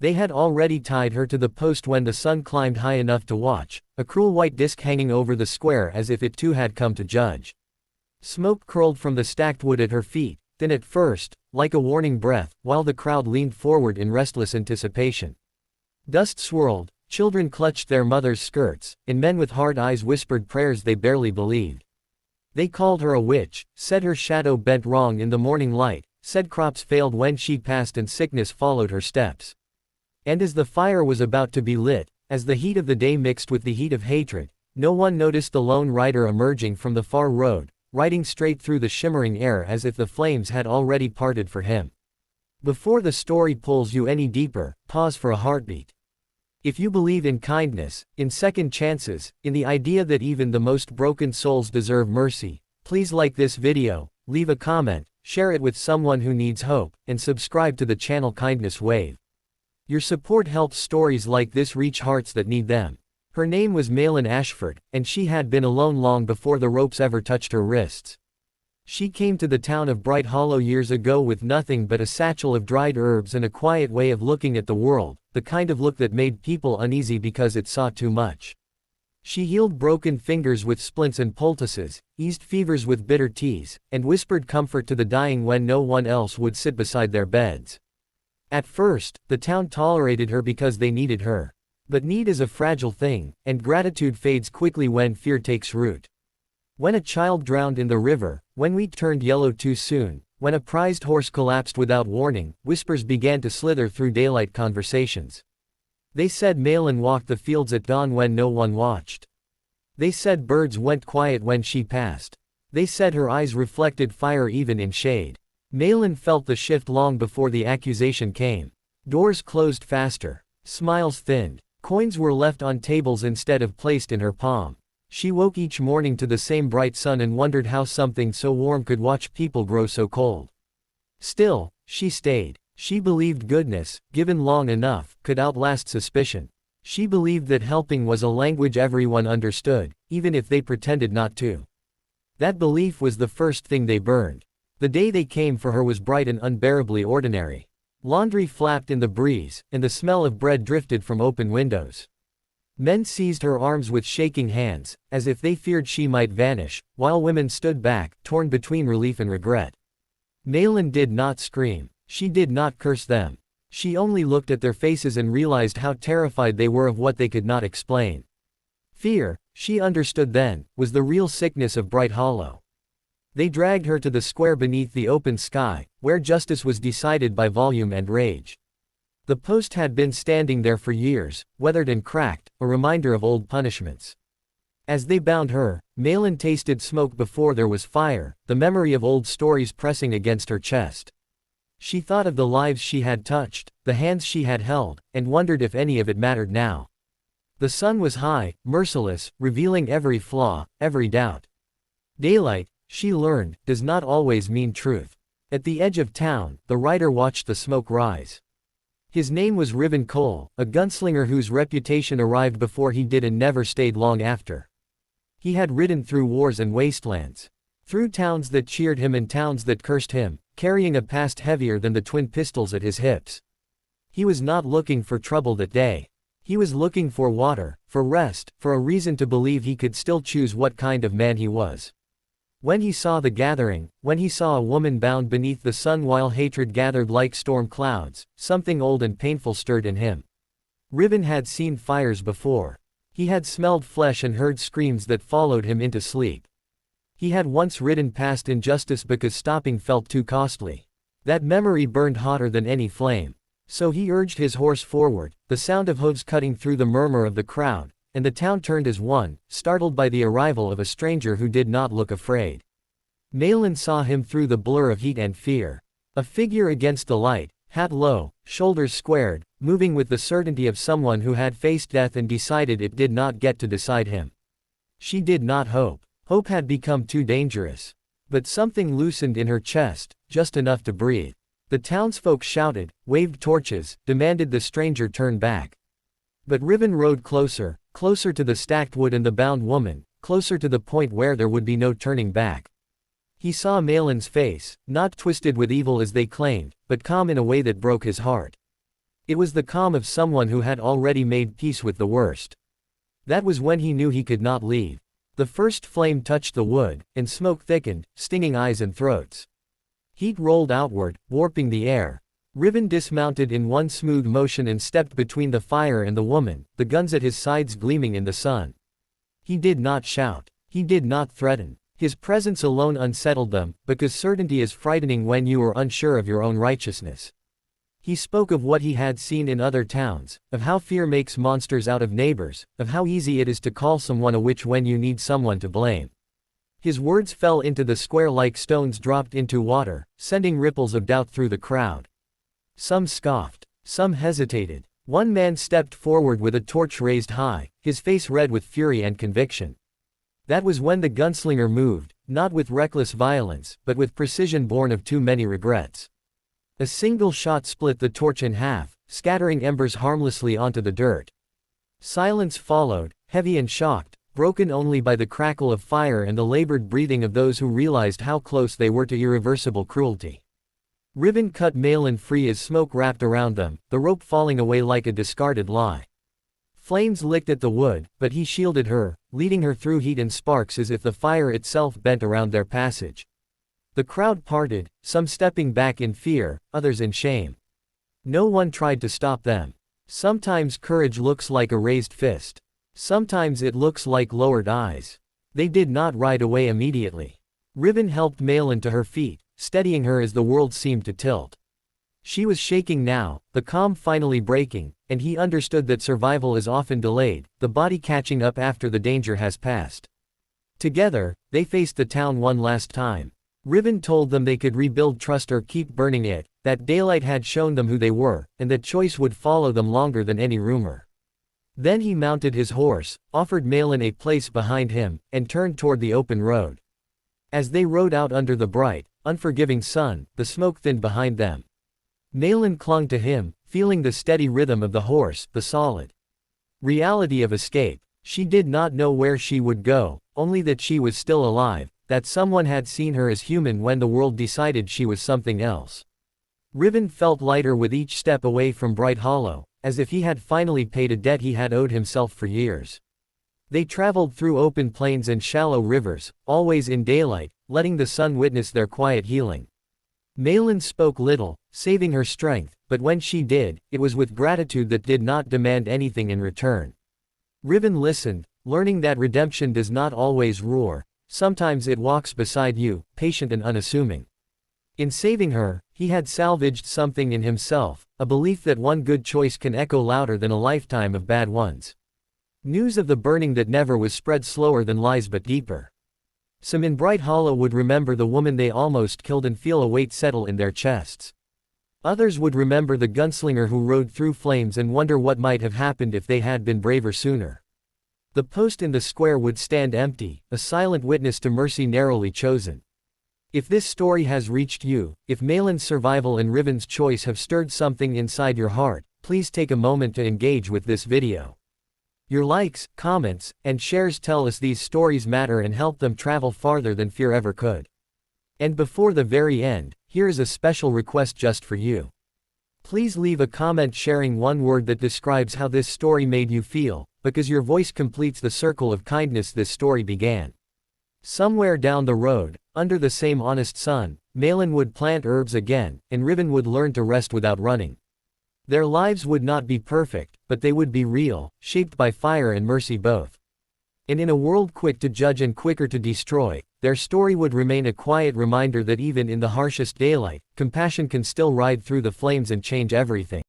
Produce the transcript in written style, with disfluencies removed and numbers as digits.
They had already tied her to the post when the sun climbed high enough to watch, a cruel white disk hanging over the square as if it too had come to judge. Smoke curled from the stacked wood at her feet, thin at first, like a warning breath, while the crowd leaned forward in restless anticipation. Dust swirled, children clutched their mothers' skirts, and men with hard eyes whispered prayers they barely believed. They called her a witch, said her shadow bent wrong in the morning light, said crops failed when she passed and sickness followed her steps. And as the fire was about to be lit, as the heat of the day mixed with the heat of hatred, no one noticed the lone rider emerging from the far road, riding straight through the shimmering air as if the flames had already parted for him. Before the story pulls you any deeper, pause for a heartbeat. If you believe in kindness, in second chances, in the idea that even the most broken souls deserve mercy, please like this video, leave a comment, share it with someone who needs hope, and subscribe to the channel Kindness Wave. Your support helps stories like this reach hearts that need them. Her name was Malin Ashford, and she had been alone long before the ropes ever touched her wrists. She came to the town of Bright Hollow years ago with nothing but a satchel of dried herbs and a quiet way of looking at the world, the kind of look that made people uneasy because it saw too much. She healed broken fingers with splints and poultices, eased fevers with bitter teas, and whispered comfort to the dying when no one else would sit beside their beds. At first, the town tolerated her because they needed her. But need is a fragile thing, and gratitude fades quickly when fear takes root. When a child drowned in the river, when wheat turned yellow too soon, when a prized horse collapsed without warning, whispers began to slither through daylight conversations. They said Malin walked the fields at dawn when no one watched. They said birds went quiet when she passed. They said her eyes reflected fire even in shade. Malin felt the shift long before the accusation came. Doors closed faster. Smiles thinned. Coins were left on tables instead of placed in her palm. She woke each morning to the same bright sun and wondered how something so warm could watch people grow so cold. Still, she stayed. She believed goodness, given long enough, could outlast suspicion. She believed that helping was a language everyone understood, even if they pretended not to. That belief was the first thing they burned. The day they came for her was bright and unbearably ordinary. Laundry flapped in the breeze, and the smell of bread drifted from open windows. Men seized her arms with shaking hands, as if they feared she might vanish, while women stood back, torn between relief and regret. Malin did not scream. She did not curse them. She only looked at their faces and realized how terrified they were of what they could not explain. Fear, she understood then, was the real sickness of Bright Hollow. They dragged her to the square beneath the open sky, where justice was decided by volume and rage. The post had been standing there for years, weathered and cracked, a reminder of old punishments. As they bound her, Malin tasted smoke before there was fire, the memory of old stories pressing against her chest. She thought of the lives she had touched, the hands she had held, and wondered if any of it mattered now. The sun was high, merciless, revealing every flaw, every doubt. Daylight, she learned, does not always mean truth. At the edge of town, the rider watched the smoke rise. His name was Riven Cole, a gunslinger whose reputation arrived before he did and never stayed long after. He had ridden through wars and wastelands. Through towns that cheered him and towns that cursed him, carrying a past heavier than the twin pistols at his hips. He was not looking for trouble that day. He was looking for water, for rest, for a reason to believe he could still choose what kind of man he was. When he saw the gathering, when he saw a woman bound beneath the sun while hatred gathered like storm clouds, something old and painful stirred in him. Riven had seen fires before. He had smelled flesh and heard screams that followed him into sleep. He had once ridden past injustice because stopping felt too costly. That memory burned hotter than any flame. So he urged his horse forward, the sound of hooves cutting through the murmur of the crowd, and the town turned as one, startled by the arrival of a stranger who did not look afraid. Malin saw him through the blur of heat and fear. A figure against the light, hat low, shoulders squared, moving with the certainty of someone who had faced death and decided it did not get to decide him. She did not hope. Hope had become too dangerous. But something loosened in her chest, just enough to breathe. The townsfolk shouted, waved torches, demanded the stranger turn back. But Riven rode closer, closer to the stacked wood and the bound woman, closer to the point where there would be no turning back. He saw Malin's face, not twisted with evil as they claimed, but calm in a way that broke his heart. It was the calm of someone who had already made peace with the worst. That was when he knew he could not leave. The first flame touched the wood, and smoke thickened, stinging eyes and throats. Heat rolled outward, warping the air. Riven dismounted in one smooth motion and stepped between the fire and the woman, the guns at his sides gleaming in the sun. He did not shout. He did not threaten. His presence alone unsettled them, because certainty is frightening when you are unsure of your own righteousness. He spoke of what he had seen in other towns, of how fear makes monsters out of neighbors, of how easy it is to call someone a witch when you need someone to blame. His words fell into the square like stones dropped into water, sending ripples of doubt through the crowd. Some scoffed. Some hesitated. One man stepped forward with a torch raised high, his face red with fury and conviction. That was when the gunslinger moved, not with reckless violence, but with precision born of too many regrets. A single shot split the torch in half, scattering embers harmlessly onto the dirt. Silence followed, heavy and shocked, broken only by the crackle of fire and the labored breathing of those who realized how close they were to irreversible cruelty. Riven cut Malin free as smoke wrapped around them, the rope falling away like a discarded lie. Flames licked at the wood, but he shielded her, leading her through heat and sparks as if the fire itself bent around their passage. The crowd parted, some stepping back in fear, others in shame. No one tried to stop them. Sometimes courage looks like a raised fist. Sometimes it looks like lowered eyes. They did not ride away immediately. Riven helped Malin to her feet, steadying her as the world seemed to tilt. She was shaking now, the calm finally breaking, and he understood that survival is often delayed, the body catching up after the danger has passed. Together, they faced the town one last time. Riven told them they could rebuild trust or keep burning it, that daylight had shown them who they were, and that choice would follow them longer than any rumor. Then he mounted his horse, offered Malin a place behind him, and turned toward the open road. As they rode out under the bright, unforgiving sun, the smoke thinned behind them. Malin clung to him, feeling the steady rhythm of the horse, the solid reality of escape. She did not know where she would go, only that she was still alive, that someone had seen her as human when the world decided she was something else. Riven felt lighter with each step away from Bright Hollow, as if he had finally paid a debt he had owed himself for years. They traveled through open plains and shallow rivers, always in daylight, letting the sun witness their quiet healing. Malin spoke little, saving her strength, but when she did, it was with gratitude that did not demand anything in return. Riven listened, learning that redemption does not always roar. Sometimes it walks beside you, patient and unassuming. In saving her, he had salvaged something in himself, a belief that one good choice can echo louder than a lifetime of bad ones. News of the burning that never was spread slower than lies but deeper. Some in Bright Hollow would remember the woman they almost killed and feel a weight settle in their chests. Others would remember the gunslinger who rode through flames and wonder what might have happened if they had been braver sooner. The post in the square would stand empty, a silent witness to mercy narrowly chosen. If this story has reached you, if Malin's survival and Riven's choice have stirred something inside your heart, please take a moment to engage with this video. Your likes, comments, and shares tell us these stories matter and help them travel farther than fear ever could. And before the very end, here is a special request just for you. Please leave a comment sharing one word that describes how this story made you feel, because your voice completes the circle of kindness this story began. Somewhere down the road, under the same honest sun, Malin would plant herbs again, and Riven would learn to rest without running. Their lives would not be perfect, but they would be real, shaped by fire and mercy both. And in a world quick to judge and quicker to destroy, their story would remain a quiet reminder that even in the harshest daylight, compassion can still ride through the flames and change everything.